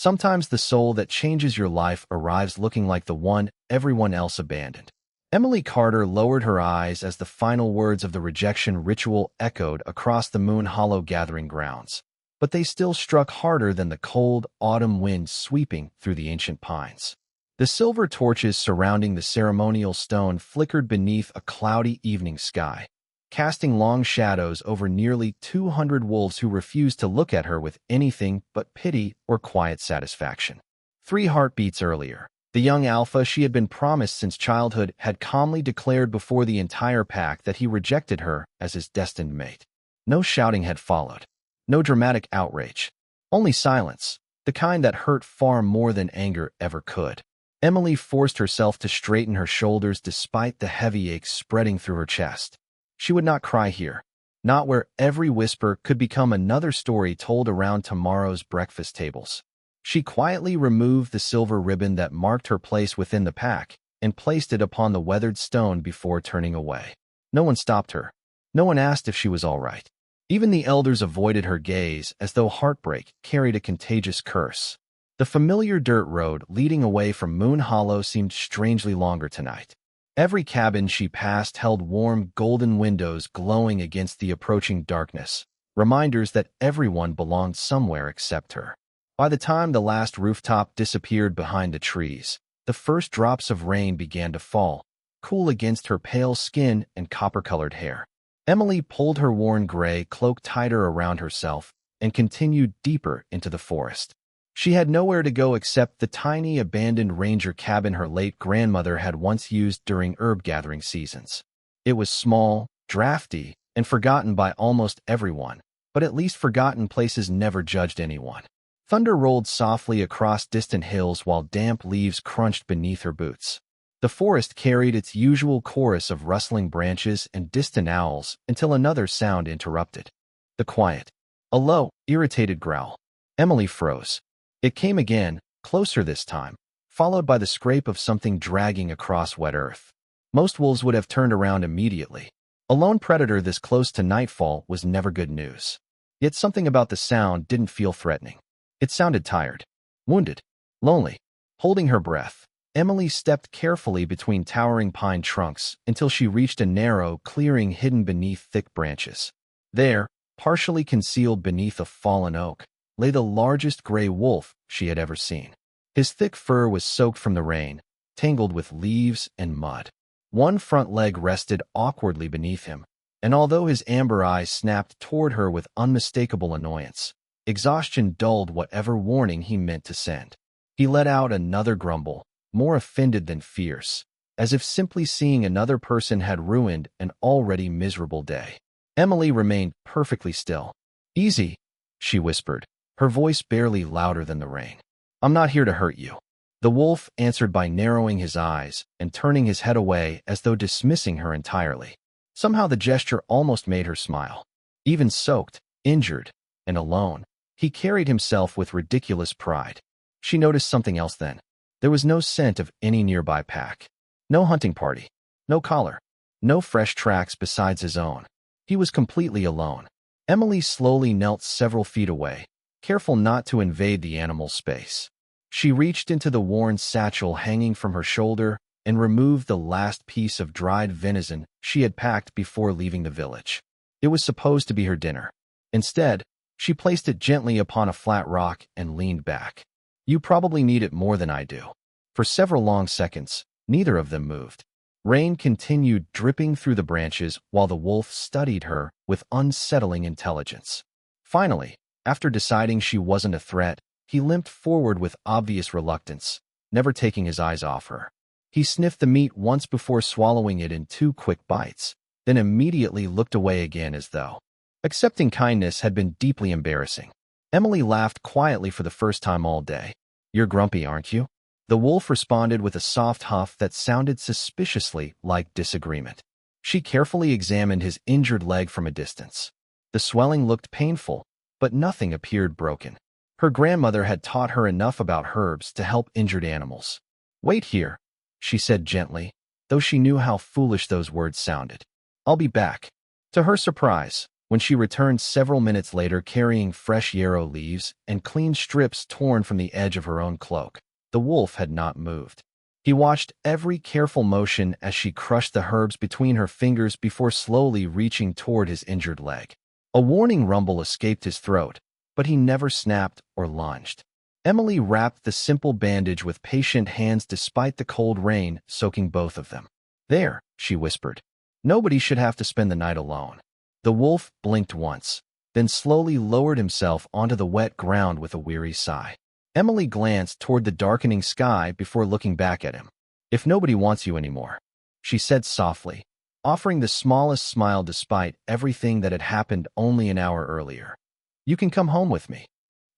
Sometimes the soul that changes your life arrives looking like the one everyone else abandoned. Emily Carter lowered her eyes as the final words of the rejection ritual echoed across the Moon Hollow gathering grounds, but they still struck harder than the cold autumn wind sweeping through the ancient pines. The silver torches surrounding the ceremonial stone flickered beneath a cloudy evening sky, casting long shadows over nearly 200 wolves who refused to look at her with anything but pity or quiet satisfaction. 3 heartbeats earlier, the young alpha she had been promised since childhood had calmly declared before the entire pack that he rejected her as his destined mate. No shouting had followed. No dramatic outrage. Only silence, the kind that hurt far more than anger ever could. Emily forced herself to straighten her shoulders despite the heavy ache spreading through her chest. She would not cry here, not where every whisper could become another story told around tomorrow's breakfast tables. She quietly removed the silver ribbon that marked her place within the pack and placed it upon the weathered stone before turning away. No one stopped her. No one asked if she was all right. Even the elders avoided her gaze as though heartbreak carried a contagious curse. The familiar dirt road leading away from Moon Hollow seemed strangely longer tonight. Every cabin she passed held warm, golden windows glowing against the approaching darkness, reminders that everyone belonged somewhere except her. By the time the last rooftop disappeared behind the trees, the first drops of rain began to fall, cool against her pale skin and copper-colored hair. Emily pulled her worn gray cloak tighter around herself and continued deeper into the forest. She had nowhere to go except the tiny abandoned ranger cabin her late grandmother had once used during herb gathering seasons. It was small, drafty, and forgotten by almost everyone, but at least forgotten places never judged anyone. Thunder rolled softly across distant hills while damp leaves crunched beneath her boots. The forest carried its usual chorus of rustling branches and distant owls until another sound interrupted. The quiet. A low, irritated growl. Emily froze. It came again, closer this time, followed by the scrape of something dragging across wet earth. Most wolves would have turned around immediately. A lone predator this close to nightfall was never good news. Yet something about the sound didn't feel threatening. It sounded tired, wounded, lonely. Holding her breath, Emily stepped carefully between towering pine trunks until she reached a narrow clearing hidden beneath thick branches. There, partially concealed beneath a fallen oak, lay the largest gray wolf she had ever seen. His thick fur was soaked from the rain, tangled with leaves and mud. One front leg rested awkwardly beneath him, and although his amber eyes snapped toward her with unmistakable annoyance, exhaustion dulled whatever warning he meant to send. He let out another grumble, more offended than fierce, as if simply seeing another person had ruined an already miserable day. Emily remained perfectly still. "Easy," she whispered, her voice barely louder than the rain. "I'm not here to hurt you." The wolf answered by narrowing his eyes and turning his head away as though dismissing her entirely. Somehow the gesture almost made her smile. Even soaked, injured, and alone, he carried himself with ridiculous pride. She noticed something else then. There was no scent of any nearby pack. No hunting party. No collar. No fresh tracks besides his own. He was completely alone. Emily slowly knelt several feet away, careful not to invade the animal's space. She reached into the worn satchel hanging from her shoulder and removed the last piece of dried venison she had packed before leaving the village. It was supposed to be her dinner. Instead, she placed it gently upon a flat rock and leaned back. "You probably need it more than I do." For several long seconds, neither of them moved. Rain continued dripping through the branches while the wolf studied her with unsettling intelligence. Finally, after deciding she wasn't a threat, he limped forward with obvious reluctance, never taking his eyes off her. He sniffed the meat once before swallowing it in 2 quick bites, then immediately looked away again as though accepting kindness had been deeply embarrassing. Emily laughed quietly for the first time all day. "You're grumpy, aren't you?" The wolf responded with a soft huff that sounded suspiciously like disagreement. She carefully examined his injured leg from a distance. The swelling looked painful, but nothing appeared broken. Her grandmother had taught her enough about herbs to help injured animals. "Wait here," she said gently, though she knew how foolish those words sounded. "I'll be back." To her surprise, When she returned several minutes later carrying fresh yarrow leaves and clean strips torn from the edge of her own cloak, the wolf had not moved. He watched every careful motion as she crushed the herbs between her fingers before slowly reaching toward his injured leg. A warning rumble escaped his throat, but he never snapped or lunged. Emily wrapped the simple bandage with patient hands despite the cold rain soaking both of them. "There," she whispered. "Nobody should have to spend the night alone." The wolf blinked once, then slowly lowered himself onto the wet ground with a weary sigh. Emily glanced toward the darkening sky before looking back at him. "If nobody wants you anymore," she said softly, offering the smallest smile despite everything that had happened only an hour earlier. "You can come home with me."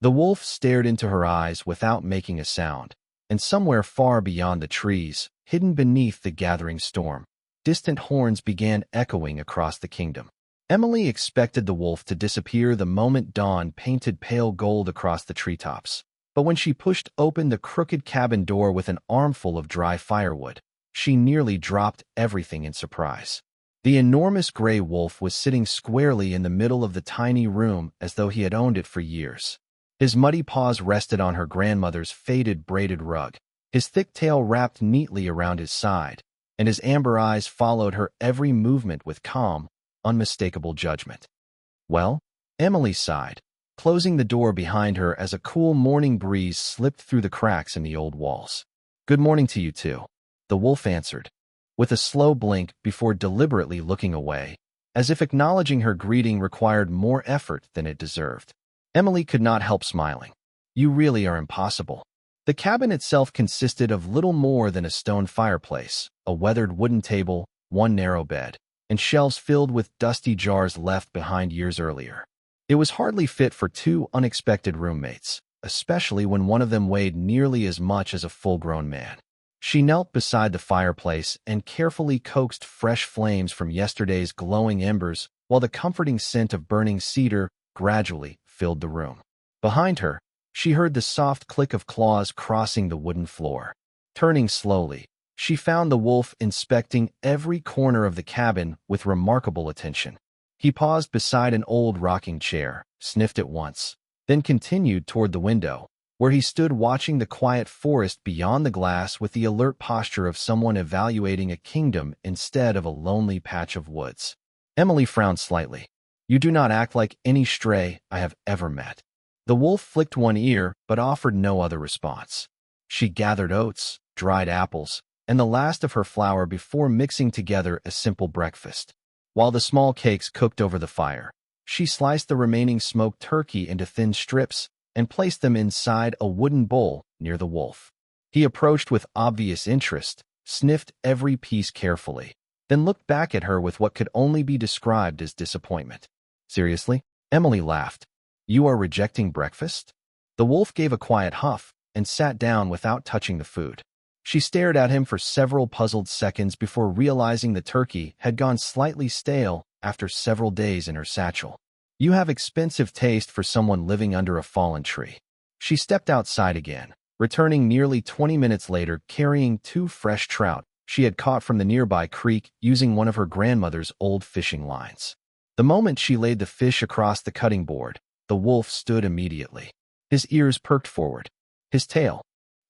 The wolf stared into her eyes without making a sound, and somewhere far beyond the trees, hidden beneath the gathering storm, distant horns began echoing across the kingdom. Emily expected the wolf to disappear the moment dawn painted pale gold across the treetops. But when she pushed open the crooked cabin door with an armful of dry firewood, she nearly dropped everything in surprise. The enormous gray wolf was sitting squarely in the middle of the tiny room as though he had owned it for years. His muddy paws rested on her grandmother's faded braided rug, his thick tail wrapped neatly around his side, and his amber eyes followed her every movement with calm, unmistakable judgment. "Well?" Emily sighed, closing the door behind her as a cool morning breeze slipped through the cracks in the old walls. "Good morning to you too," the wolf answered, with a slow blink before deliberately looking away, as if acknowledging her greeting required more effort than it deserved. Emily could not help smiling. "You really are impossible." The cabin itself consisted of little more than a stone fireplace, a weathered wooden table, one narrow bed, and shelves filled with dusty jars left behind years earlier. It was hardly fit for two unexpected roommates, especially when one of them weighed nearly as much as a full-grown man. She knelt beside the fireplace and carefully coaxed fresh flames from yesterday's glowing embers while the comforting scent of burning cedar gradually filled the room. Behind her, she heard the soft click of claws crossing the wooden floor. Turning slowly, she found the wolf inspecting every corner of the cabin with remarkable attention. He paused beside an old rocking chair, sniffed it once, then continued toward the window, where he stood watching the quiet forest beyond the glass with the alert posture of someone evaluating a kingdom instead of a lonely patch of woods. Emily frowned slightly. "You do not act like any stray I have ever met." The wolf flicked one ear but offered no other response. She gathered oats, dried apples, and the last of her flour before mixing together a simple breakfast. While the small cakes cooked over the fire, she sliced the remaining smoked turkey into thin strips and placed them inside a wooden bowl near the wolf. He approached with obvious interest, sniffed every piece carefully, then looked back at her with what could only be described as disappointment. "Seriously?" Emily laughed. "You are rejecting breakfast?" The wolf gave a quiet huff and sat down without touching the food. She stared at him for several puzzled seconds before realizing the turkey had gone slightly stale after several days in her satchel. "You have expensive taste for someone living under a fallen tree." She stepped outside again, returning nearly 20 minutes later carrying 2 fresh trout she had caught from the nearby creek using one of her grandmother's old fishing lines. The moment she laid the fish across the cutting board, the wolf stood immediately. His ears perked forward. His tail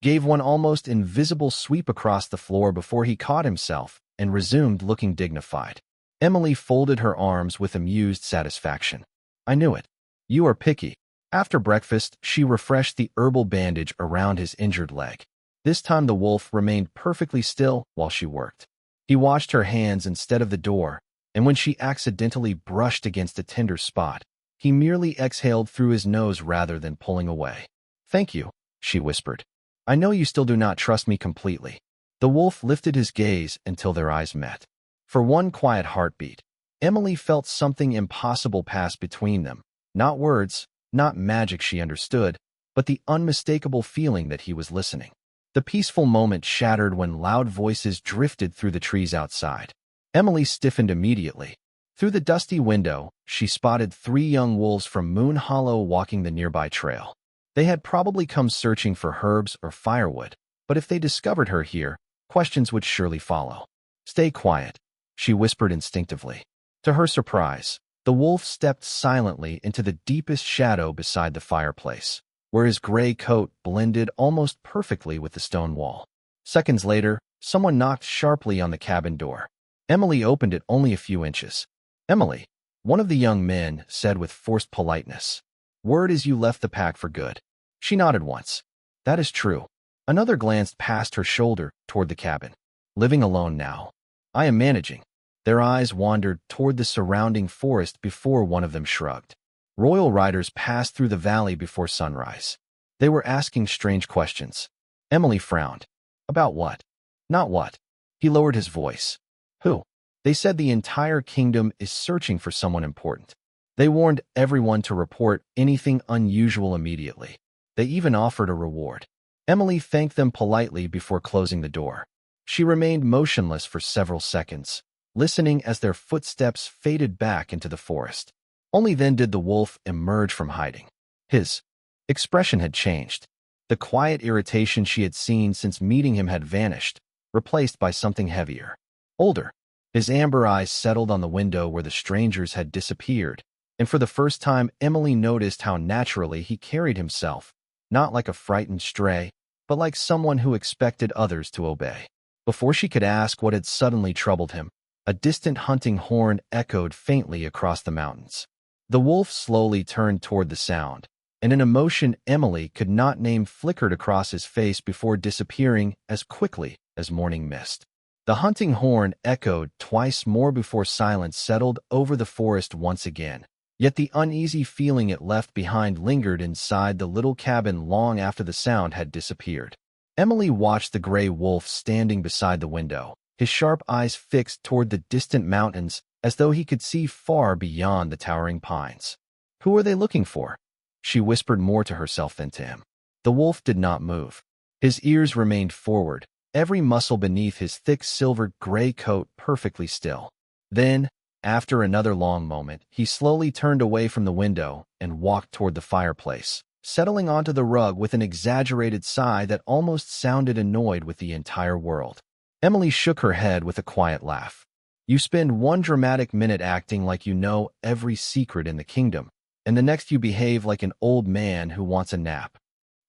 gave one almost invisible sweep across the floor before he caught himself and resumed looking dignified. Emily folded her arms with amused satisfaction. "I knew it. You are picky." After breakfast, she refreshed the herbal bandage around his injured leg. This time the wolf remained perfectly still while she worked. He watched her hands instead of the door, and when she accidentally brushed against a tender spot, he merely exhaled through his nose rather than pulling away. "Thank you," she whispered. "I know you still do not trust me completely." The wolf lifted his gaze until their eyes met. For one quiet heartbeat, Emily felt something impossible pass between them. Not words, not magic she understood, but the unmistakable feeling that he was listening. The peaceful moment shattered when loud voices drifted through the trees outside. Emily stiffened immediately. Through the dusty window, she spotted 3 young wolves from Moon Hollow walking the nearby trail. They had probably come searching for herbs or firewood, but if they discovered her here, questions would surely follow. "Stay quiet," she whispered instinctively. To her surprise, The wolf stepped silently into the deepest shadow beside the fireplace, where his gray coat blended almost perfectly with the stone wall. Seconds later, someone knocked sharply on the cabin door. Emily opened it only a few inches. "Emily," one of the young men said with forced politeness. "Word is you left the pack for good." She nodded once. "That is true." Another glanced past her shoulder toward the cabin. "Living alone now. I am managing." Their eyes wandered toward the surrounding forest before one of them shrugged. Royal riders passed through the valley before sunrise. They were asking strange questions. Emily frowned. "About what?" "Not what." He lowered his voice. "Who?" "They said the entire kingdom is searching for someone important. They warned everyone to report anything unusual immediately. They even offered a reward." Emily thanked them politely before closing the door. She remained motionless for several seconds, listening as their footsteps faded back into the forest. Only then did the wolf emerge from hiding. His expression had changed. The quiet irritation she had seen since meeting him had vanished, replaced by something heavier, older. His amber eyes settled on the window where the strangers had disappeared, and for the first time Emily noticed how naturally he carried himself, not like a frightened stray, but like someone who expected others to obey. Before she could ask what had suddenly troubled him, a distant hunting horn echoed faintly across the mountains. The wolf slowly turned toward the sound, and an emotion Emily could not name flickered across his face before disappearing as quickly as morning mist. The hunting horn echoed twice more before silence settled over the forest once again, yet the uneasy feeling it left behind lingered inside the little cabin long after the sound had disappeared. Emily watched the gray wolf standing beside the window, his sharp eyes fixed toward the distant mountains as though he could see far beyond the towering pines. "Who are they looking for?" She whispered more to herself than to him. The wolf did not move. His ears remained forward, every muscle beneath his thick silvered gray coat perfectly still. Then, after another long moment, he slowly turned away from the window and walked toward the fireplace, settling onto the rug with an exaggerated sigh that almost sounded annoyed with the entire world. Emily shook her head with a quiet laugh. "You spend one dramatic minute acting like you know every secret in the kingdom, and the next you behave like an old man who wants a nap."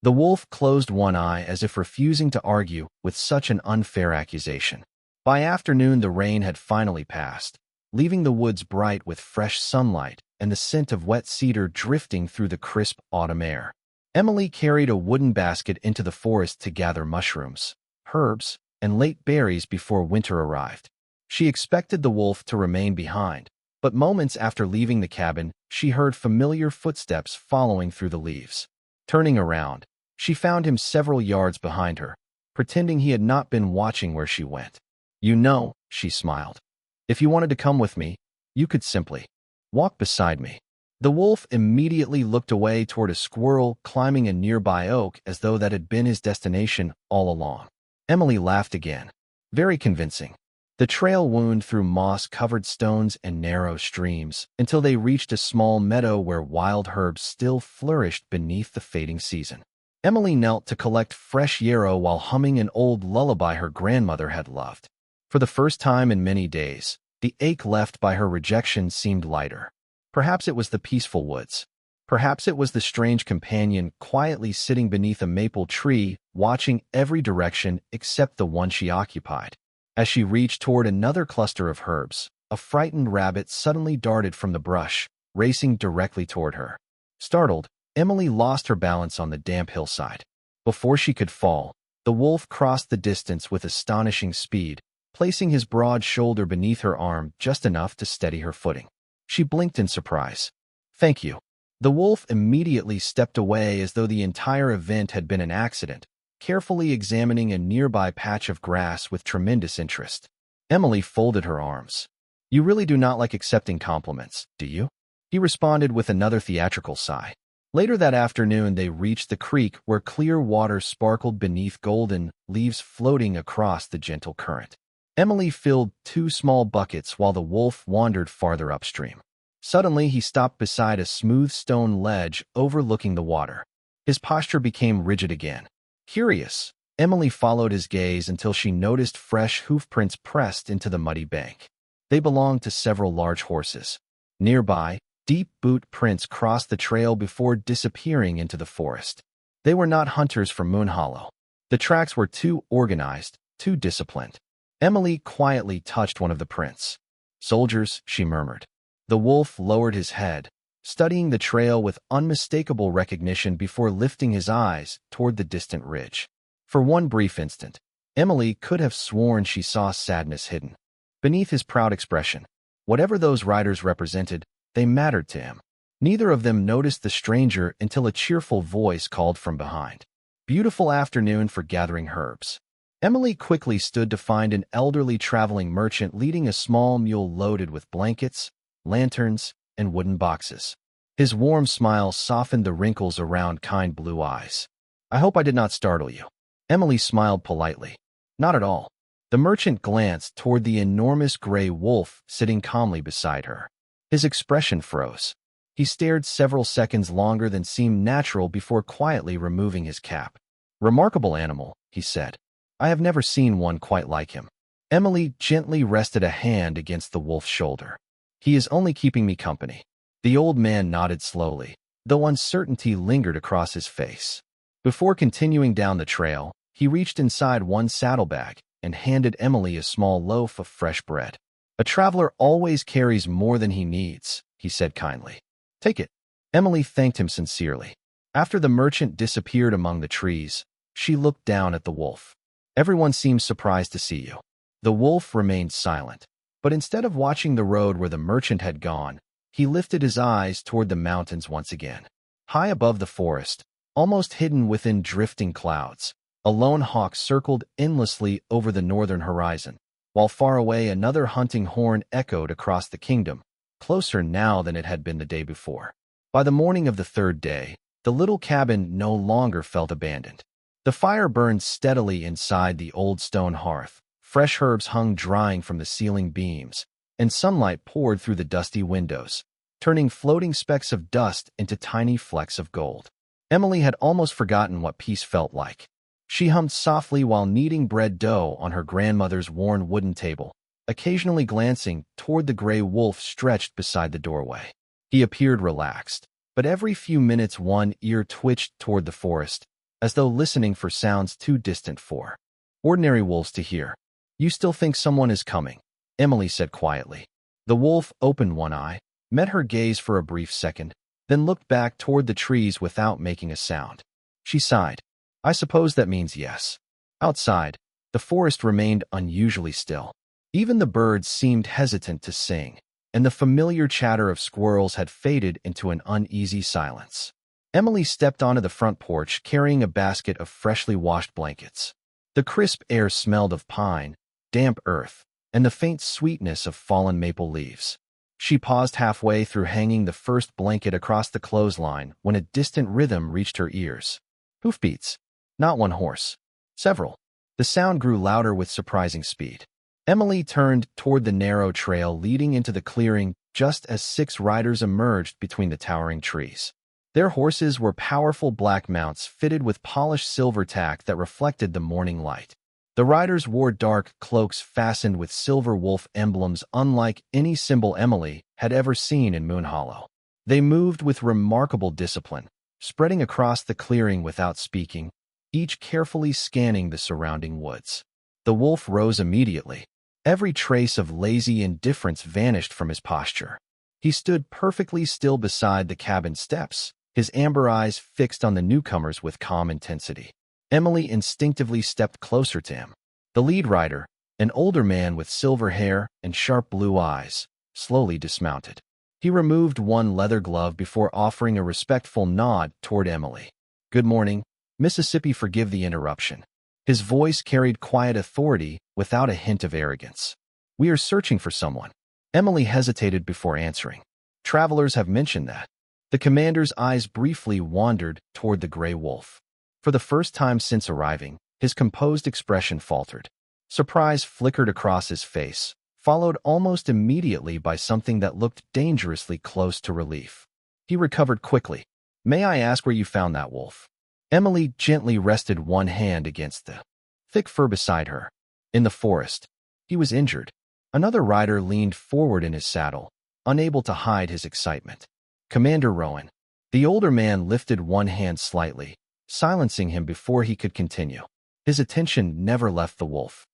The wolf closed one eye as if refusing to argue with such an unfair accusation. By afternoon, the rain had finally passed, leaving the woods bright with fresh sunlight and the scent of wet cedar drifting through the crisp autumn air. Emily carried a wooden basket into the forest to gather mushrooms, herbs, and late berries before winter arrived. She expected the wolf to remain behind, but moments after leaving the cabin, she heard familiar footsteps following through the leaves. Turning around, she found him several yards behind her, pretending he had not been watching where she went. "You know," she smiled. "If you wanted to come with me, you could simply walk beside me." The wolf immediately looked away toward a squirrel climbing a nearby oak as though that had been his destination all along. Emily laughed again. Very convincing. The trail wound through moss-covered stones and narrow streams until they reached a small meadow where wild herbs still flourished beneath the fading season. Emily knelt to collect fresh yarrow while humming an old lullaby her grandmother had loved. For the first time in many days, the ache left by her rejection seemed lighter. Perhaps it was the peaceful woods. Perhaps it was the strange companion quietly sitting beneath a maple tree, watching every direction except the one she occupied. As she reached toward another cluster of herbs, a frightened rabbit suddenly darted from the brush, racing directly toward her. Startled, Emily lost her balance on the damp hillside. Before she could fall, the wolf crossed the distance with astonishing speed, placing his broad shoulder beneath her arm just enough to steady her footing. She blinked in surprise. "Thank you." The wolf immediately stepped away as though the entire event had been an accident, carefully examining a nearby patch of grass with tremendous interest. Emily folded her arms. "You really do not like accepting compliments, do you?" He responded with another theatrical sigh. Later that afternoon, they reached the creek where clear water sparkled beneath golden leaves floating across the gentle current. Emily filled 2 small buckets while the wolf wandered farther upstream. Suddenly, he stopped beside a smooth stone ledge overlooking the water. His posture became rigid again. Curious, Emily followed his gaze until she noticed fresh hoofprints pressed into the muddy bank. They belonged to several large horses. Nearby, deep boot prints crossed the trail before disappearing into the forest. They were not hunters from Moon Hollow. The tracks were too organized, too disciplined. Emily quietly touched one of the prints. "Soldiers," she murmured. The wolf lowered his head, studying the trail with unmistakable recognition before lifting his eyes toward the distant ridge. For one brief instant, Emily could have sworn she saw sadness hidden beneath his proud expression. Whatever those riders represented, they mattered to him. Neither of them noticed the stranger until a cheerful voice called from behind. "Beautiful afternoon for gathering herbs." Emily quickly stood to find an elderly traveling merchant leading a small mule loaded with blankets, lanterns, and wooden boxes. His warm smile softened the wrinkles around kind blue eyes. "I hope I did not startle you." Emily smiled politely. "Not at all." The merchant glanced toward the enormous gray wolf sitting calmly beside her. His expression froze. He stared several seconds longer than seemed natural before quietly removing his cap. "Remarkable animal," he said. "I have never seen one quite like him." Emily gently rested a hand against the wolf's shoulder. "He is only keeping me company." The old man nodded slowly, though uncertainty lingered across his face. Before continuing down the trail, he reached inside one saddlebag and handed Emily a small loaf of fresh bread. "A traveler always carries more than he needs," he said kindly. "Take it." Emily thanked him sincerely. After the merchant disappeared among the trees, she looked down at the wolf. "Everyone seems surprised to see you." The wolf remained silent, but instead of watching the road where the merchant had gone, he lifted his eyes toward the mountains once again. High above the forest, almost hidden within drifting clouds, a lone hawk circled endlessly over the northern horizon, while far away another hunting horn echoed across the kingdom, closer now than it had been the day before. By the morning of the third day, the little cabin no longer felt abandoned. The fire burned steadily inside the old stone hearth, fresh herbs hung drying from the ceiling beams, and sunlight poured through the dusty windows, turning floating specks of dust into tiny flecks of gold. Emily had almost forgotten what peace felt like. She hummed softly while kneading bread dough on her grandmother's worn wooden table, occasionally glancing toward the gray wolf stretched beside the doorway. He appeared relaxed, but every few minutes one ear twitched toward the forest, as though listening for sounds too distant for ordinary wolves to hear. "You still think someone is coming," Emily said quietly. The wolf opened one eye, met her gaze for a brief second, then looked back toward the trees without making a sound. She sighed. "I suppose that means yes." Outside, the forest remained unusually still. Even the birds seemed hesitant to sing, and the familiar chatter of squirrels had faded into an uneasy silence. Emily stepped onto the front porch carrying a basket of freshly washed blankets. The crisp air smelled of pine, damp earth, and the faint sweetness of fallen maple leaves. She paused halfway through hanging the first blanket across the clothesline when a distant rhythm reached her ears. Hoofbeats. Not one horse. Several. The sound grew louder with surprising speed. Emily turned toward the narrow trail leading into the clearing just as 6 riders emerged between the towering trees. Their horses were powerful black mounts fitted with polished silver tack that reflected the morning light. The riders wore dark cloaks fastened with silver wolf emblems unlike any symbol Emily had ever seen in Moon Hollow. They moved with remarkable discipline, spreading across the clearing without speaking, each carefully scanning the surrounding woods. The wolf rose immediately. Every trace of lazy indifference vanished from his posture. He stood perfectly still beside the cabin steps, his amber eyes fixed on the newcomers with calm intensity. Emily instinctively stepped closer to him. The lead rider, an older man with silver hair and sharp blue eyes, slowly dismounted. He removed one leather glove before offering a respectful nod toward Emily. "Good morning, Mississippi. Forgive the interruption." His voice carried quiet authority without a hint of arrogance. "We are searching for someone." Emily hesitated before answering. "Travelers have mentioned that." The commander's eyes briefly wandered toward the gray wolf. For the first time since arriving, his composed expression faltered. Surprise flickered across his face, followed almost immediately by something that looked dangerously close to relief. He recovered quickly. "May I ask where you found that wolf?" Emily gently rested one hand against the thick fur beside her. "In the forest. He was injured." Another rider leaned forward in his saddle, unable to hide his excitement. Commander Rowan. The older man lifted one hand slightly, silencing him before he could continue. His attention never left the wolf.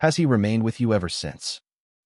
Has he remained with you ever since?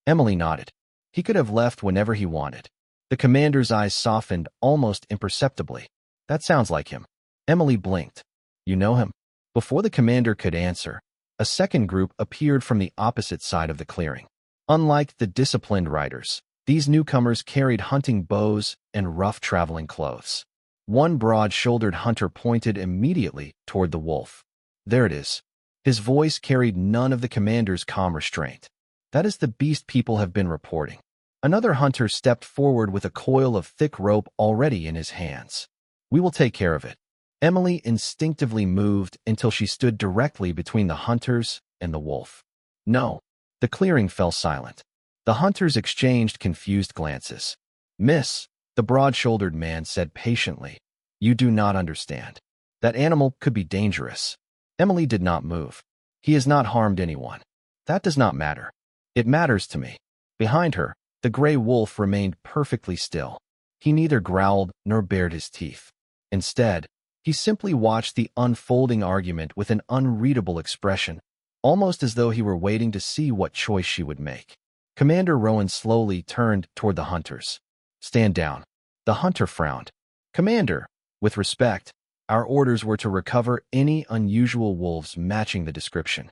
Emily nodded. He could have left whenever he wanted. The commander's eyes softened almost imperceptibly. That sounds like him. Emily blinked. You know him? Before the commander could answer, a second group appeared from the opposite side of the clearing. Unlike the disciplined riders, these newcomers carried hunting bows and rough traveling clothes. One broad-shouldered hunter pointed immediately toward the wolf. There it is. His voice carried none of the commander's calm restraint. That is the beast people have been reporting. Another hunter stepped forward with a coil of thick rope already in his hands. We will take care of it. Emily instinctively moved until she stood directly between the hunters and the wolf. No. The clearing fell silent. The hunters exchanged confused glances. Miss, the broad-shouldered man said patiently, you do not understand. That animal could be dangerous. Emily did not move. He has not harmed anyone. That does not matter. It matters to me. Behind her, the gray wolf remained perfectly still. He neither growled nor bared his teeth. Instead, he simply watched the unfolding argument with an unreadable expression, almost as though he were waiting to see what choice she would make. Commander Rowan slowly turned toward the hunters. Stand down. The hunter frowned. Commander, with respect, our orders were to recover any unusual wolves matching the description.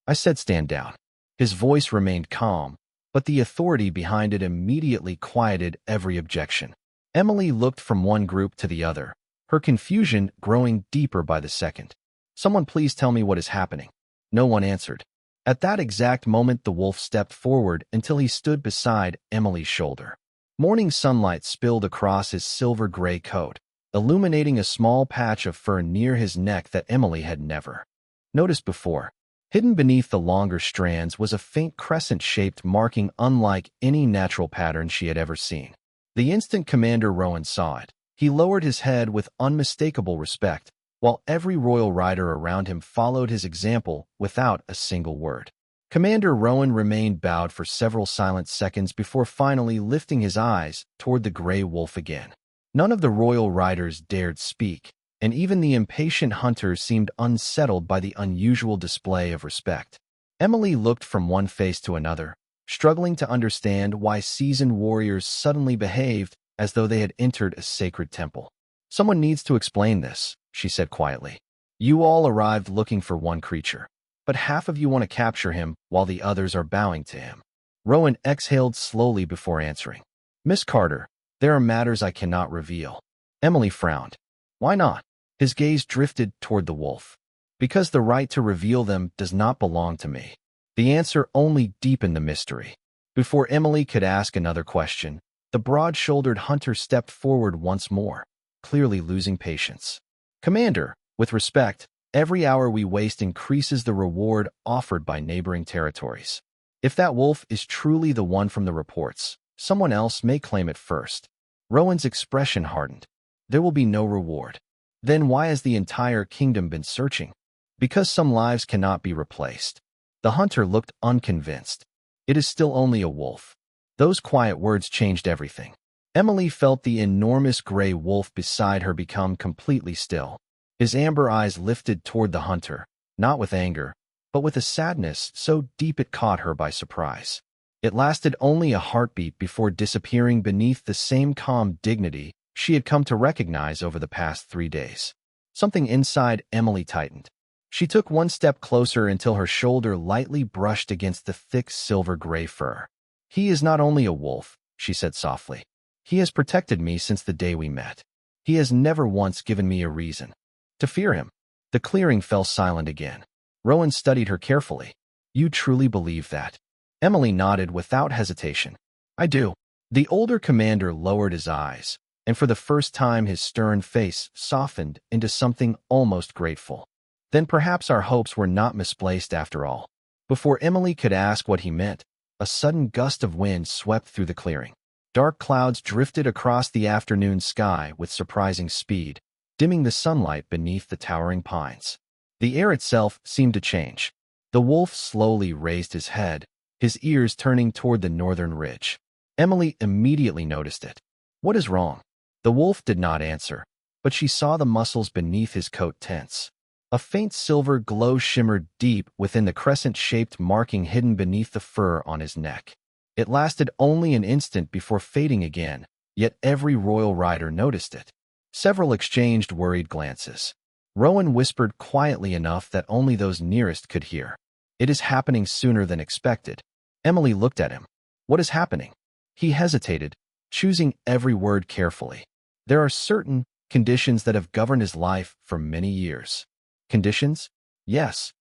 I said stand down. His voice remained calm, but the authority behind it immediately quieted every objection. Emily looked from one group to the other, her confusion growing deeper by the second. Someone please tell me what is happening. No one answered. At that exact moment, the wolf stepped forward until he stood beside Emily's shoulder. Morning sunlight spilled across his silver-gray coat, illuminating a small patch of fur near his neck that Emily had never noticed before. Hidden beneath the longer strands was a faint crescent-shaped marking unlike any natural pattern she had ever seen. The instant Commander Rowan saw it, he lowered his head with unmistakable respect, while every royal rider around him followed his example without a single word. Commander Rowan remained bowed for several silent seconds before finally lifting his eyes toward the gray wolf again. None of the royal riders dared speak, and even the impatient hunters seemed unsettled by the unusual display of respect. Emily looked from one face to another, struggling to understand why seasoned warriors suddenly behaved as though they had entered a sacred temple. Someone needs to explain this, she said quietly. You all arrived looking for one creature, but half of you want to capture him while the others are bowing to him. Rowan exhaled slowly before answering. Miss Carter, there are matters I cannot reveal. Emily frowned. Why not? His gaze drifted toward the wolf. Because the right to reveal them does not belong to me. The answer only deepened the mystery. Before Emily could ask another question, the broad-shouldered hunter stepped forward once more, clearly losing patience. Commander, with respect, every hour we waste increases the reward offered by neighboring territories. If that wolf is truly the one from the reports, someone else may claim it first. Rowan's expression hardened. There will be no reward. Then why has the entire kingdom been searching? Because some lives cannot be replaced. The hunter looked unconvinced. It is still only a wolf. Those quiet words changed everything. Emily felt the enormous gray wolf beside her become completely still. His amber eyes lifted toward the hunter, not with anger, but with a sadness so deep it caught her by surprise. It lasted only a heartbeat before disappearing beneath the same calm dignity she had come to recognize over the past 3 days. Something inside Emily tightened. She took one step closer until her shoulder lightly brushed against the thick silver-gray fur. He is not only a wolf, she said softly. He has protected me since the day we met. He has never once given me a reason to fear him. The clearing fell silent again. Rowan studied her carefully. You truly believe that? Emily nodded without hesitation. I do. The older commander lowered his eyes, and for the first time his stern face softened into something almost grateful. Then perhaps our hopes were not misplaced after all. Before Emily could ask what he meant, a sudden gust of wind swept through the clearing. Dark clouds drifted across the afternoon sky with surprising speed, dimming the sunlight beneath the towering pines. The air itself seemed to change. The wolf slowly raised his head, his ears turning toward the northern ridge. Emily immediately noticed it. What is wrong? The wolf did not answer, but she saw the muscles beneath his coat tense. A faint silver glow shimmered deep within the crescent-shaped marking hidden beneath the fur on his neck. It lasted only an instant before fading again, yet every royal rider noticed it. Several exchanged worried glances. Rowan whispered quietly enough that only those nearest could hear. It is happening sooner than expected. Emily looked at him. What is happening? He hesitated, choosing every word carefully. There are certain conditions that have governed his life for many years. Conditions? Yes.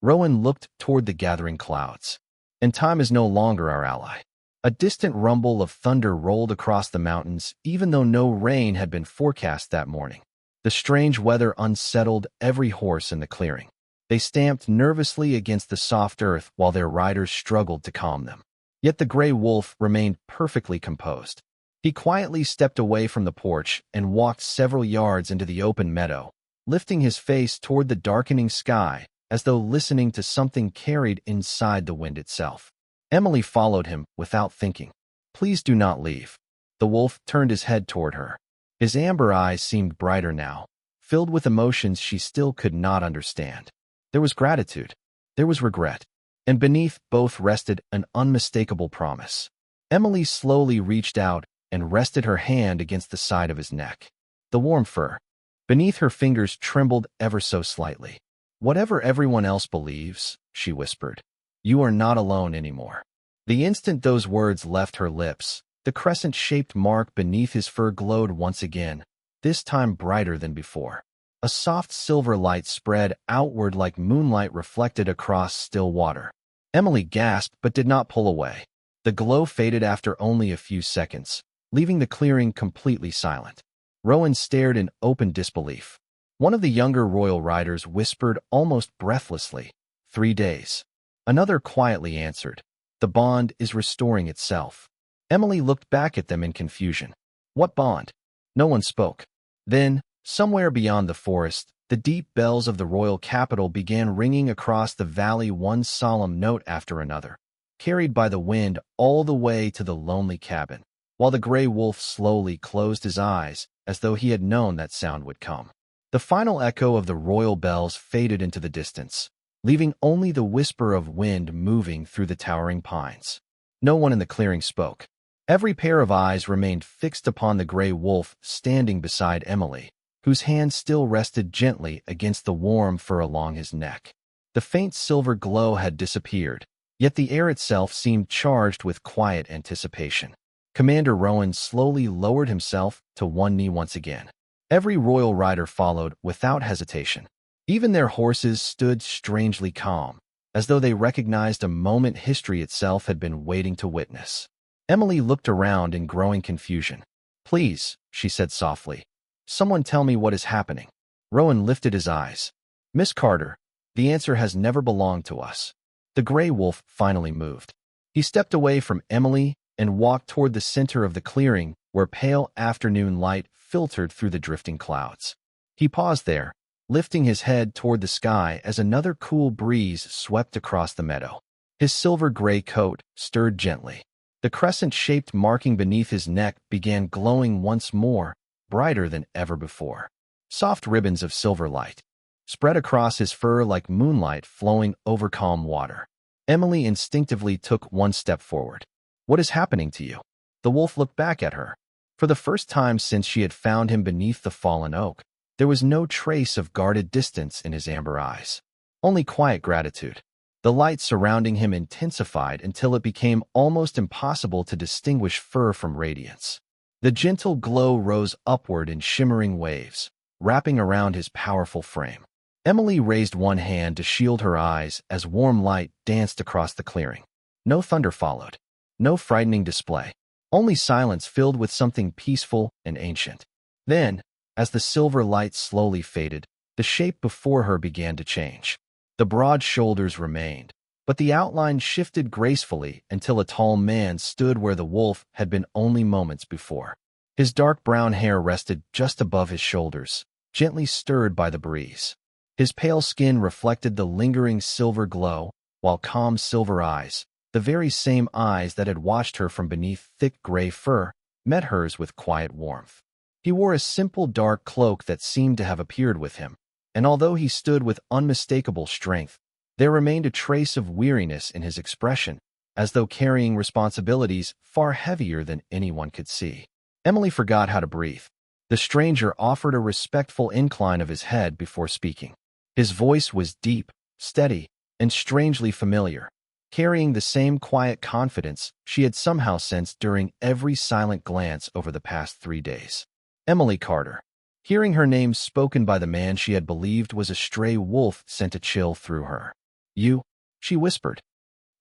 Rowan looked toward the gathering clouds. And time is no longer our ally. A distant rumble of thunder rolled across the mountains, even though no rain had been forecast that morning. The strange weather unsettled every horse in the clearing. They stamped nervously against the soft earth while their riders struggled to calm them. Yet the gray wolf remained perfectly composed. He quietly stepped away from the porch and walked several yards into the open meadow, lifting his face toward the darkening sky as though listening to something carried inside the wind itself. Emily followed him without thinking. Please do not leave. The wolf turned his head toward her. His amber eyes seemed brighter now, filled with emotions she still could not understand. There was gratitude. There was regret. And beneath both rested an unmistakable promise. Emily slowly reached out and rested her hand against the side of his neck. The warm fur beneath her fingers trembled ever so slightly. Whatever everyone else believes, she whispered, you are not alone anymore. The instant those words left her lips, the crescent-shaped mark beneath his fur glowed once again, this time brighter than before. A soft silver light spread outward like moonlight reflected across still water. Emily gasped but did not pull away. The glow faded after only a few seconds, leaving the clearing completely silent. Rowan stared in open disbelief. One of the younger royal riders whispered almost breathlessly, 3 days. Another quietly answered, the bond is restoring itself. Emily looked back at them in confusion. What bond? No one spoke. Then, somewhere beyond the forest, the deep bells of the royal capital began ringing across the valley, one solemn note after another, carried by the wind all the way to the lonely cabin, while the gray wolf slowly closed his eyes as though he had known that sound would come. The final echo of the royal bells faded into the distance, leaving only the whisper of wind moving through the towering pines. No one in the clearing spoke. Every pair of eyes remained fixed upon the gray wolf standing beside Emily, whose hand still rested gently against the warm fur along his neck. The faint silver glow had disappeared, yet the air itself seemed charged with quiet anticipation. Commander Rowan slowly lowered himself to one knee once again. Every royal rider followed without hesitation. Even their horses stood strangely calm, as though they recognized a moment history itself had been waiting to witness. Emily looked around in growing confusion. Please, she said softly, someone tell me what is happening. Rowan lifted his eyes. Miss Carter, the answer has never belonged to us. The gray wolf finally moved. He stepped away from Emily and walked toward the center of the clearing where pale afternoon light filtered through the drifting clouds. He paused there, lifting his head toward the sky as another cool breeze swept across the meadow. His silver-gray coat stirred gently. The crescent-shaped marking beneath his neck began glowing once more, brighter than ever before. Soft ribbons of silver light spread across his fur like moonlight flowing over calm water. Emily instinctively took one step forward. What is happening to you? The wolf looked back at her. For the first time since she had found him beneath the fallen oak, there was no trace of guarded distance in his amber eyes. Only quiet gratitude. The light surrounding him intensified until it became almost impossible to distinguish fur from radiance. The gentle glow rose upward in shimmering waves, wrapping around his powerful frame. Emily raised one hand to shield her eyes as warm light danced across the clearing. No thunder followed. No frightening display. Only silence filled with something peaceful and ancient. Then, as the silver light slowly faded, the shape before her began to change. The broad shoulders remained, but the outline shifted gracefully until a tall man stood where the wolf had been only moments before. His dark brown hair rested just above his shoulders, gently stirred by the breeze. His pale skin reflected the lingering silver glow, while calm silver eyes, The very same eyes that had watched her from beneath thick gray fur met hers with quiet warmth. He wore a simple dark cloak that seemed to have appeared with him, and although he stood with unmistakable strength, there remained a trace of weariness in his expression, as though carrying responsibilities far heavier than anyone could see. Emily forgot how to breathe. The stranger offered a respectful incline of his head before speaking. His voice was deep, steady, and strangely familiar, carrying the same quiet confidence she had somehow sensed during every silent glance over the past 3 days. Emily Carter. Hearing her name spoken by the man she had believed was a stray wolf sent a chill through her. "You?" she whispered.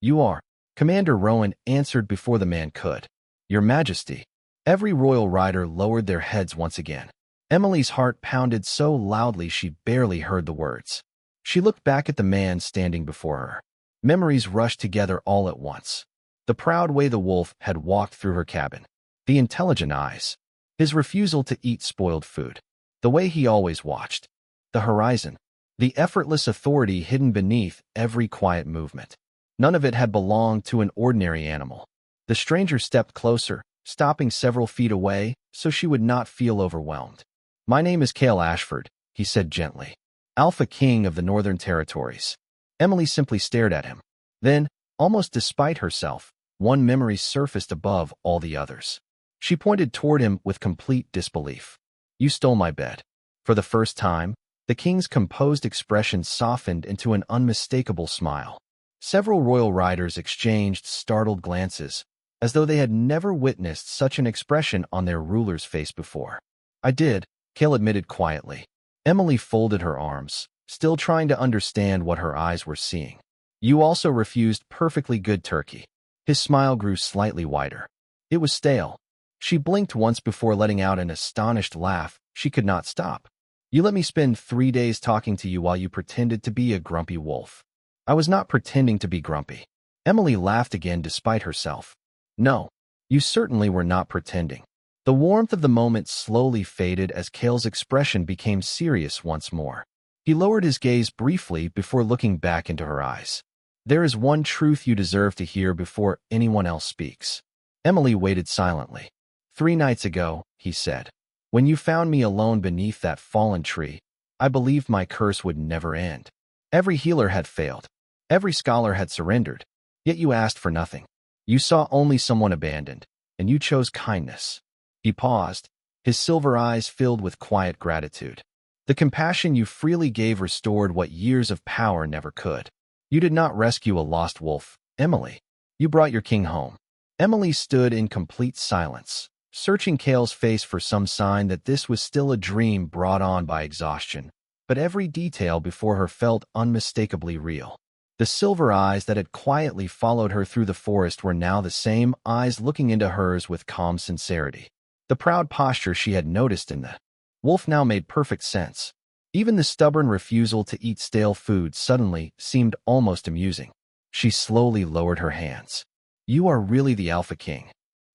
"You are." Commander Rowan answered before the man could. "Your Majesty." Every royal rider lowered their heads once again. Emily's heart pounded so loudly she barely heard the words. She looked back at the man standing before her. Memories rushed together all at once. The proud way the wolf had walked through her cabin. The intelligent eyes. His refusal to eat spoiled food. The way he always watched. The horizon. The effortless authority hidden beneath every quiet movement. None of it had belonged to an ordinary animal. The stranger stepped closer, stopping several feet away so she would not feel overwhelmed. "My name is Cale Ashford," he said gently. "Alpha King of the Northern Territories." Emily simply stared at him. Then, almost despite herself, one memory surfaced above all the others. She pointed toward him with complete disbelief. "You stole my bed." For the first time, the king's composed expression softened into an unmistakable smile. Several royal riders exchanged startled glances, as though they had never witnessed such an expression on their ruler's face before. "I did," Cale admitted quietly. Emily folded her arms, still trying to understand what her eyes were seeing. "You also refused perfectly good turkey." His smile grew slightly wider. It was stale. She blinked once before letting out an astonished laugh she could not stop. "You let me spend 3 days talking to you while you pretended to be a grumpy wolf." "I was not pretending to be grumpy." Emily laughed again despite herself. "No, you certainly were not pretending." The warmth of the moment slowly faded as Cale's expression became serious once more. He lowered his gaze briefly before looking back into her eyes. "There is one truth you deserve to hear before anyone else speaks." Emily waited silently. 3 nights ago," he said, "when you found me alone beneath that fallen tree, I believed my curse would never end. Every healer had failed. Every scholar had surrendered. Yet you asked for nothing. You saw only someone abandoned, and you chose kindness." He paused, his silver eyes filled with quiet gratitude. "The compassion you freely gave restored what years of power never could. You did not rescue a lost wolf, Emily. You brought your king home." Emily stood in complete silence, searching Cale's face for some sign that this was still a dream brought on by exhaustion, but every detail before her felt unmistakably real. The silver eyes that had quietly followed her through the forest were now the same eyes looking into hers with calm sincerity. The proud posture she had noticed in the wolf now made perfect sense. Even the stubborn refusal to eat stale food suddenly seemed almost amusing. She slowly lowered her hands. "You are really the Alpha King."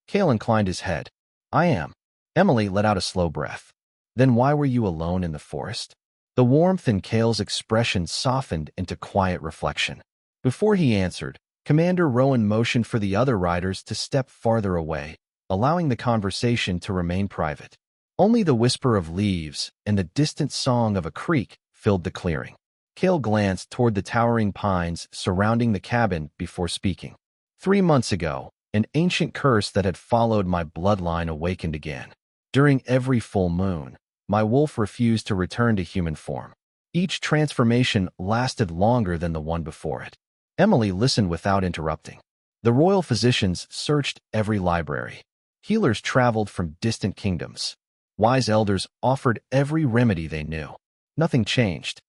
Cale inclined his head. "I am." Emily let out a slow breath. "Then why were you alone in the forest?" The warmth in Cale's expression softened into quiet reflection. Before he answered, Commander Rowan motioned for the other riders to step farther away, allowing the conversation to remain private. Only the whisper of leaves and the distant song of a creek filled the clearing. Cale glanced toward the towering pines surrounding the cabin before speaking. 3 months ago, an ancient curse that had followed my bloodline awakened again. During every full moon, my wolf refused to return to human form. Each transformation lasted longer than the one before it. Emily listened without interrupting. The royal physicians searched every library. Healers traveled from distant kingdoms. Wise elders offered every remedy they knew. Nothing changed.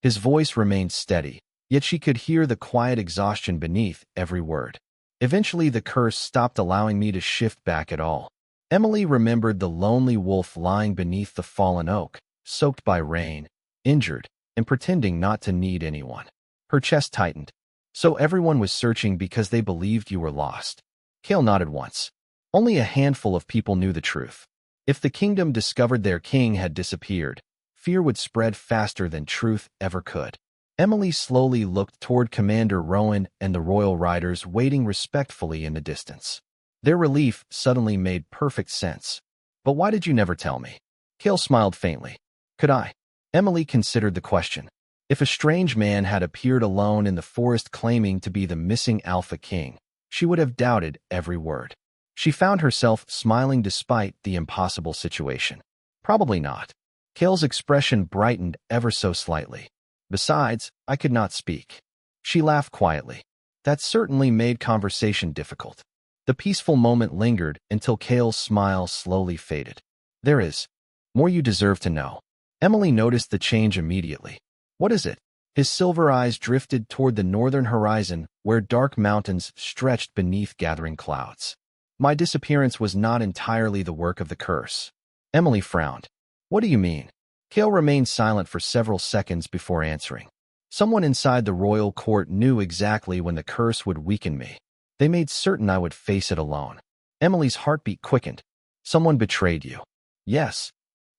His voice remained steady, yet she could hear the quiet exhaustion beneath every word. Eventually, the curse stopped allowing me to shift back at all. Emily remembered the lonely wolf lying beneath the fallen oak, soaked by rain, injured, and pretending not to need anyone. Her chest tightened. "So everyone was searching because they believed you were lost." Cale nodded once. "Only a handful of people knew the truth. If the kingdom discovered their king had disappeared, fear would spread faster than truth ever could. Emily slowly looked toward Commander Rowan and the royal riders waiting respectfully in the distance. Their relief suddenly made perfect sense. But why did you never tell me? Kale smiled faintly. Could I? Emily considered the question. If a strange man had appeared alone in the forest claiming to be the missing Alpha King, she would have doubted every word. She found herself smiling despite the impossible situation. Probably not. Kale's expression brightened ever so slightly. Besides, I could not speak. She laughed quietly. That certainly made conversation difficult. The peaceful moment lingered until Kale's smile slowly faded. There is more you deserve to know. Emily noticed the change immediately. What is it? His silver eyes drifted toward the northern horizon where dark mountains stretched beneath gathering clouds. My disappearance was not entirely the work of the curse. Emily frowned. What do you mean? Kale remained silent for several seconds before answering. Someone inside the royal court knew exactly when the curse would weaken me. They made certain I would face it alone. Emily's heartbeat quickened. Someone betrayed you. Yes.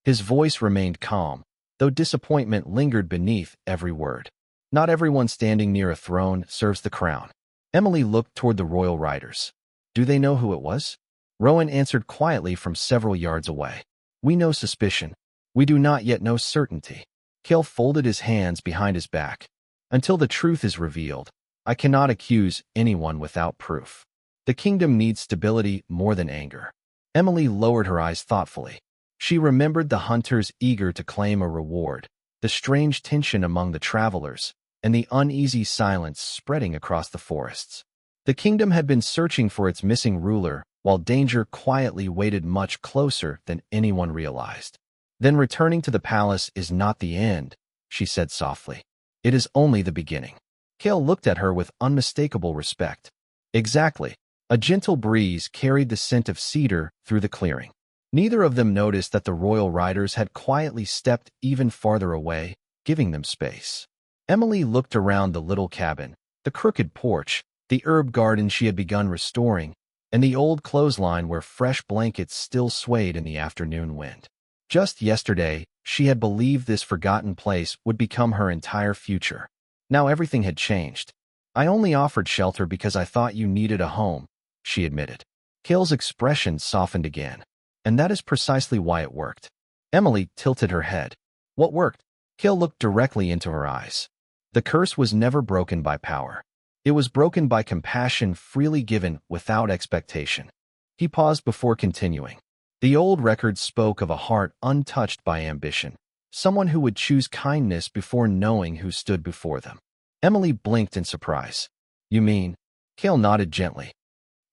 His voice remained calm, though disappointment lingered beneath every word. Not everyone standing near a throne serves the crown. Emily looked toward the royal riders. Do they know who it was? Rowan answered quietly from several yards away. We know suspicion. We do not yet know certainty. Kale folded his hands behind his back. Until the truth is revealed, I cannot accuse anyone without proof. The kingdom needs stability more than anger. Emily lowered her eyes thoughtfully. She remembered the hunters eager to claim a reward, the strange tension among the travelers, and the uneasy silence spreading across the forests. The kingdom had been searching for its missing ruler, while danger quietly waited much closer than anyone realized. Then returning to the palace is not the end, she said softly. It is only the beginning. Kale looked at her with unmistakable respect. Exactly. A gentle breeze carried the scent of cedar through the clearing. Neither of them noticed that the royal riders had quietly stepped even farther away, giving them space. Emily looked around the little cabin, the crooked porch, the herb garden she had begun restoring, and the old clothesline where fresh blankets still swayed in the afternoon wind. Just yesterday, she had believed this forgotten place would become her entire future. Now everything had changed. I only offered shelter because I thought you needed a home, she admitted. Kale's expression softened again. And that is precisely why it worked. Emily tilted her head. What worked? Kale looked directly into her eyes. The curse was never broken by power. It was broken by compassion freely given without expectation. He paused before continuing. The old record spoke of a heart untouched by ambition, someone who would choose kindness before knowing who stood before them. Emily blinked in surprise. You mean? Kale nodded gently.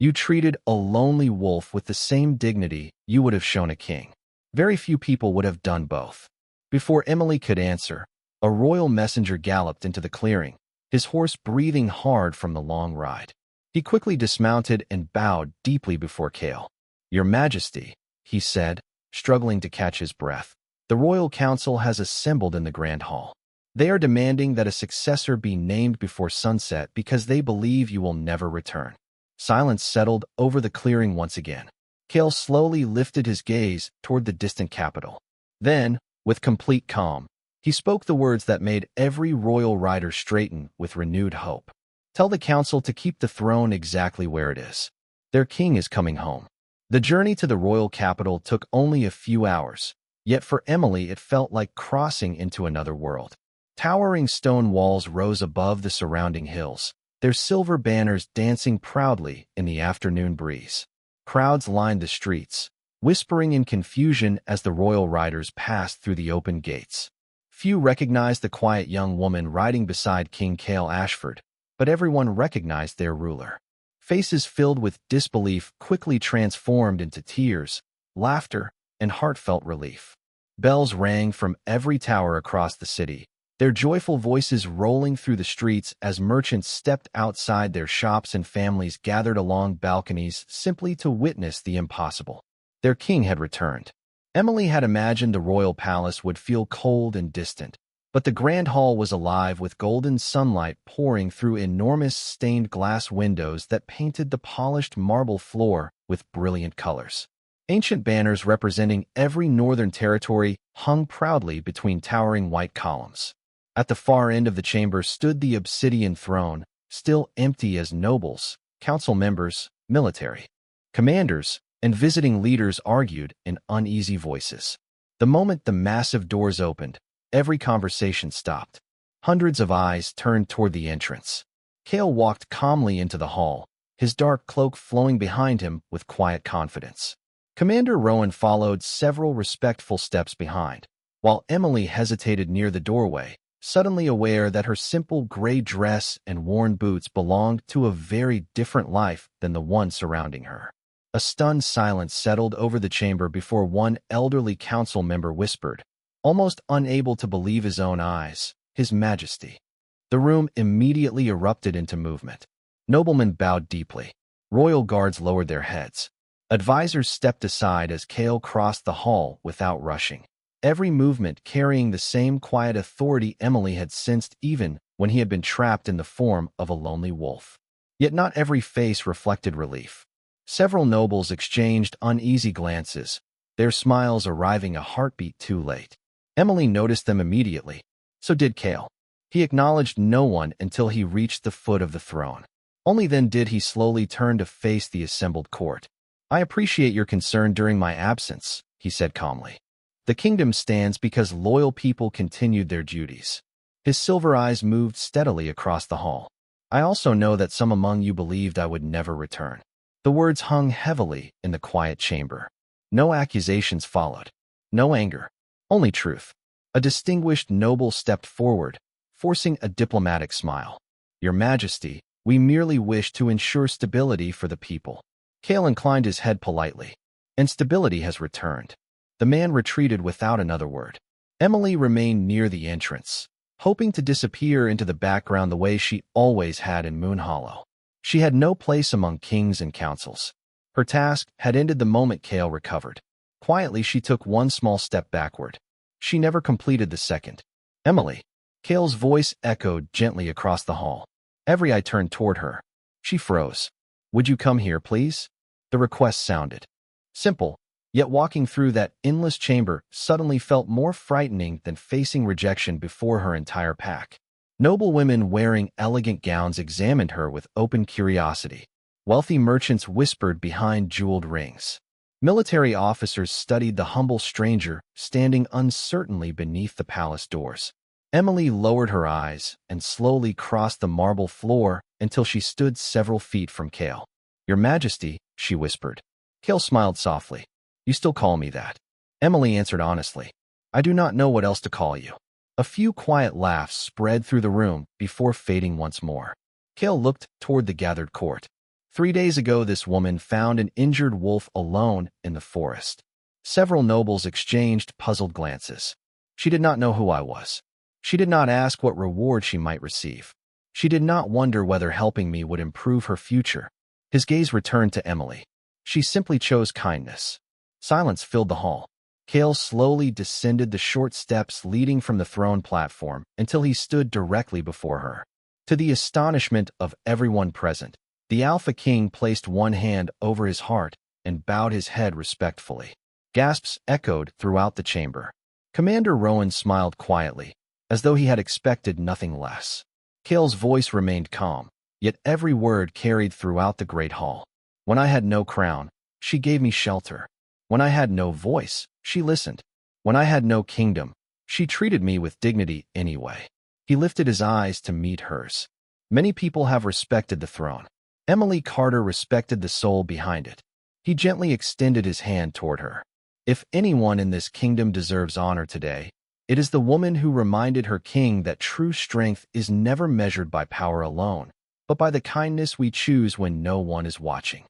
You treated a lonely wolf with the same dignity you would have shown a king. Very few people would have done both. Before Emily could answer, a royal messenger galloped into the clearing, his horse breathing hard from the long ride. He quickly dismounted and bowed deeply before Kale. Your Majesty, he said, struggling to catch his breath. The royal council has assembled in the Grand Hall. They are demanding that a successor be named before sunset because they believe you will never return. Silence settled over the clearing once again. Kale slowly lifted his gaze toward the distant capital. Then, with complete calm, he spoke the words that made every royal rider straighten with renewed hope. Tell the council to keep the throne exactly where it is. Their king is coming home. The journey to the royal capital took only a few hours, yet for Emily it felt like crossing into another world. Towering stone walls rose above the surrounding hills, their silver banners dancing proudly in the afternoon breeze. Crowds lined the streets, whispering in confusion as the royal riders passed through the open gates. Few recognized the quiet young woman riding beside King Kale Ashford, but everyone recognized their ruler. Faces filled with disbelief quickly transformed into tears, laughter, and heartfelt relief. Bells rang from every tower across the city, their joyful voices rolling through the streets as merchants stepped outside their shops and families gathered along balconies simply to witness the impossible. Their king had returned. Emily had imagined the royal palace would feel cold and distant, but the grand hall was alive with golden sunlight pouring through enormous stained glass windows that painted the polished marble floor with brilliant colors. Ancient banners representing every northern territory hung proudly between towering white columns. At the far end of the chamber stood the obsidian throne, still empty as nobles, council members, military commanders, and visiting leaders argued in uneasy voices. The moment the massive doors opened, every conversation stopped. Hundreds of eyes turned toward the entrance. Kale walked calmly into the hall, his dark cloak flowing behind him with quiet confidence. Commander Rowan followed several respectful steps behind, while Emily hesitated near the doorway, suddenly aware that her simple gray dress and worn boots belonged to a very different life than the one surrounding her. A stunned silence settled over the chamber before one elderly council member whispered, almost unable to believe his own eyes, "His Majesty." The room immediately erupted into movement. Noblemen bowed deeply. Royal guards lowered their heads. Advisors stepped aside as Kale crossed the hall without rushing. Every movement carrying the same quiet authority Emily had sensed even when he had been trapped in the form of a lonely wolf. Yet not every face reflected relief. Several nobles exchanged uneasy glances, their smiles arriving a heartbeat too late. Emily noticed them immediately. So did Kale. He acknowledged no one until he reached the foot of the throne. Only then did he slowly turn to face the assembled court. "I appreciate your concern during my absence," he said calmly. "The kingdom stands because loyal people continued their duties." His silver eyes moved steadily across the hall. "I also know that some among you believed I would never return." The words hung heavily in the quiet chamber. No accusations followed. No anger. Only truth. A distinguished noble stepped forward, forcing a diplomatic smile. "Your Majesty, we merely wish to ensure stability for the people." Kale inclined his head politely. "And stability has returned." The man retreated without another word. Emily remained near the entrance, hoping to disappear into the background the way she always had in Moon Hollow. She had no place among kings and councils. Her task had ended the moment Kale recovered. Quietly, she took one small step backward. She never completed the second. "Emily." Kale's voice echoed gently across the hall. Every eye turned toward her. She froze. "Would you come here, please?" The request sounded simple, yet walking through that endless chamber suddenly felt more frightening than facing rejection before her entire pack. Noble women wearing elegant gowns examined her with open curiosity. Wealthy merchants whispered behind jeweled rings. Military officers studied the humble stranger standing uncertainly beneath the palace doors. Emily lowered her eyes and slowly crossed the marble floor until she stood several feet from Kale. "Your Majesty," she whispered. Kale smiled softly. "You still call me that." Emily answered honestly. "I do not know what else to call you." A few quiet laughs spread through the room before fading once more. Kale looked toward the gathered court. 3 days ago, this woman found an injured wolf alone in the forest. Several nobles exchanged puzzled glances. She did not know who I was. She did not ask what reward she might receive. She did not wonder whether helping me would improve her future. His gaze returned to Emily. She simply chose kindness. Silence filled the hall. Kale slowly descended the short steps leading from the throne platform until he stood directly before her. To the astonishment of everyone present, the Alpha King placed one hand over his heart and bowed his head respectfully. Gasps echoed throughout the chamber. Commander Rowan smiled quietly, as though he had expected nothing less. Kale's voice remained calm, yet every word carried throughout the great hall. "When I had no crown, she gave me shelter. When I had no voice, she listened. When I had no kingdom, she treated me with dignity anyway." He lifted his eyes to meet hers. Many people have respected the throne. Emily Carter respected the soul behind it. He gently extended his hand toward her. If anyone in this kingdom deserves honor today, it is the woman who reminded her king that true strength is never measured by power alone, but by the kindness we choose when no one is watching.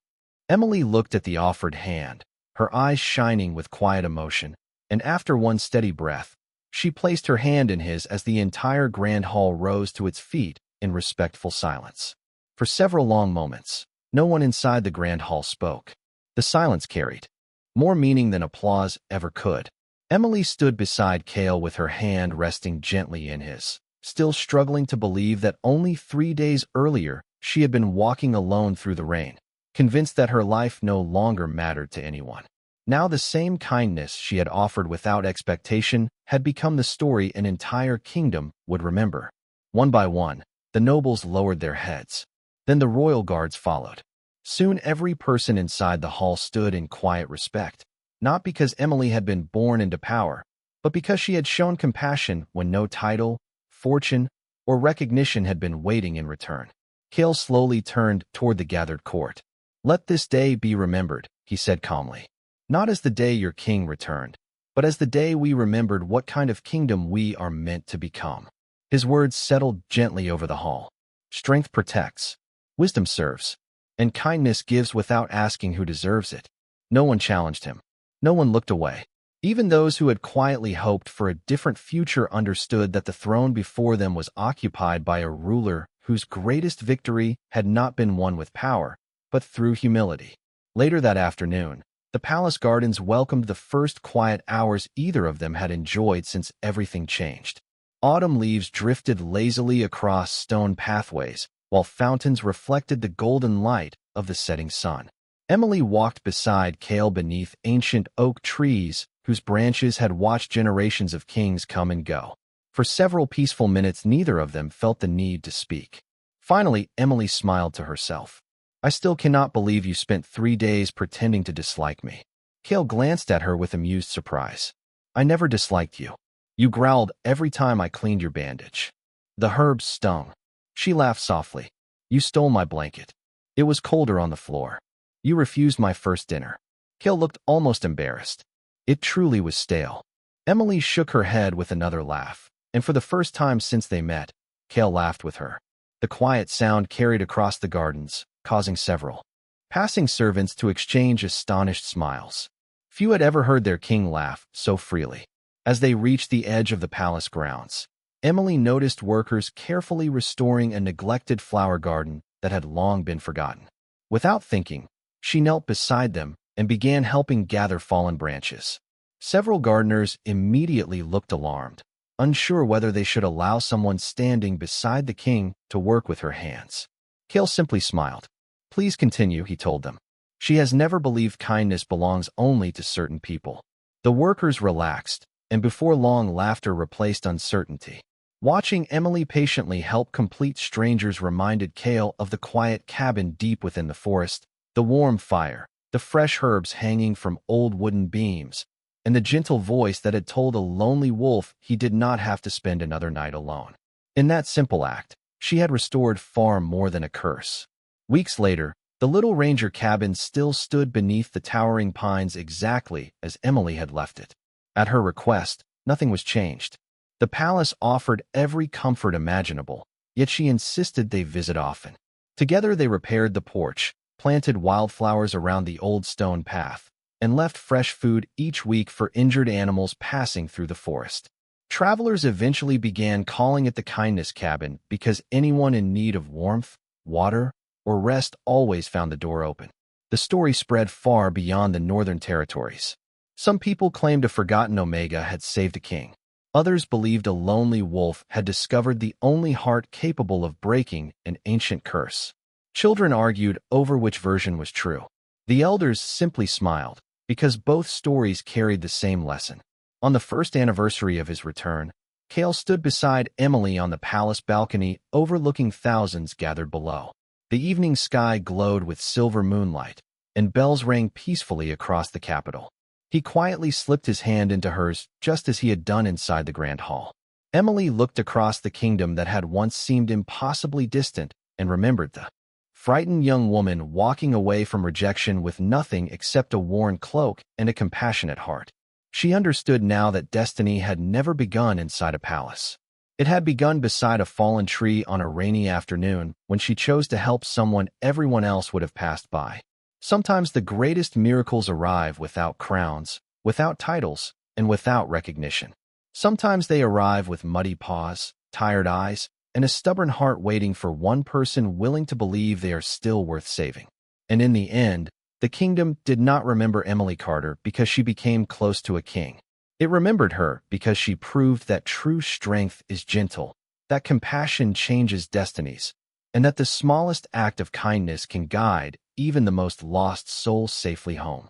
Emily looked at the offered hand, her eyes shining with quiet emotion, and after one steady breath, she placed her hand in his as the entire grand hall rose to its feet in respectful silence. For several long moments, no one inside the grand hall spoke. The silence carried more meaning than applause ever could. Emily stood beside Kale with her hand resting gently in his, still struggling to believe that only 3 days earlier she had been walking alone through the rain, convinced that her life no longer mattered to anyone. Now the same kindness she had offered without expectation had become the story an entire kingdom would remember. One by one, the nobles lowered their heads. Then the royal guards followed. Soon every person inside the hall stood in quiet respect, not because Emily had been born into power, but because she had shown compassion when no title, fortune, or recognition had been waiting in return. Cale slowly turned toward the gathered court. "Let this day be remembered," he said calmly. "Not as the day your king returned, but as the day we remembered what kind of kingdom we are meant to become." His words settled gently over the hall. Strength protects, wisdom serves, and kindness gives without asking who deserves it. No one challenged him. No one looked away. Even those who had quietly hoped for a different future understood that the throne before them was occupied by a ruler whose greatest victory had not been won with power, but through humility. Later that afternoon, the palace gardens welcomed the first quiet hours either of them had enjoyed since everything changed. Autumn leaves drifted lazily across stone pathways, while fountains reflected the golden light of the setting sun. Emily walked beside Cale beneath ancient oak trees whose branches had watched generations of kings come and go. For several peaceful minutes, neither of them felt the need to speak. Finally, Emily smiled to herself. "I still cannot believe you spent 3 days pretending to dislike me." Cale glanced at her with amused surprise. "I never disliked you. You growled every time I cleaned your bandage." The herbs stung. She laughed softly. "You stole my blanket. It was colder on the floor. You refused my first dinner." Cale looked almost embarrassed. It truly was stale. Emily shook her head with another laugh, and for the first time since they met, Cale laughed with her. The quiet sound carried across the gardens, causing several passing servants to exchange astonished smiles. Few had ever heard their king laugh so freely. As they reached the edge of the palace grounds, Emily noticed workers carefully restoring a neglected flower garden that had long been forgotten. Without thinking, she knelt beside them and began helping gather fallen branches. Several gardeners immediately looked alarmed, unsure whether they should allow someone standing beside the king to work with her hands. Cale simply smiled. "Please continue," he told them. "She has never believed kindness belongs only to certain people." The workers relaxed, and before long laughter replaced uncertainty. Watching Emily patiently help complete strangers reminded Cale of the quiet cabin deep within the forest, the warm fire, the fresh herbs hanging from old wooden beams, and the gentle voice that had told a lonely wolf he did not have to spend another night alone. In that simple act, she had restored far more than a curse. Weeks later, the little ranger cabin still stood beneath the towering pines exactly as Emily had left it. At her request, nothing was changed. The palace offered every comfort imaginable, yet she insisted they visit often. Together they repaired the porch, planted wildflowers around the old stone path, and left fresh food each week for injured animals passing through the forest. Travelers eventually began calling it the Kindness Cabin because anyone in need of warmth, water, or rest always found the door open. The story spread far beyond the northern territories. Some people claimed a forgotten Omega had saved a king. Others believed a lonely wolf had discovered the only heart capable of breaking an ancient curse. Children argued over which version was true. The elders simply smiled, because both stories carried the same lesson. On the first anniversary of his return, Cale stood beside Emily on the palace balcony overlooking thousands gathered below. The evening sky glowed with silver moonlight, and bells rang peacefully across the capital. He quietly slipped his hand into hers, just as he had done inside the grand hall. Emily looked across the kingdom that had once seemed impossibly distant and remembered the frightened young woman walking away from rejection with nothing except a worn cloak and a compassionate heart. She understood now that destiny had never begun inside a palace. It had begun beside a fallen tree on a rainy afternoon when she chose to help someone everyone else would have passed by. Sometimes the greatest miracles arrive without crowns, without titles, and without recognition. Sometimes they arrive with muddy paws, tired eyes, and a stubborn heart waiting for one person willing to believe they are still worth saving. And in the end, the kingdom did not remember Emily Carter because she became close to a king. It remembered her because she proved that true strength is gentle, that compassion changes destinies, and that the smallest act of kindness can guide even the most lost soul safely home.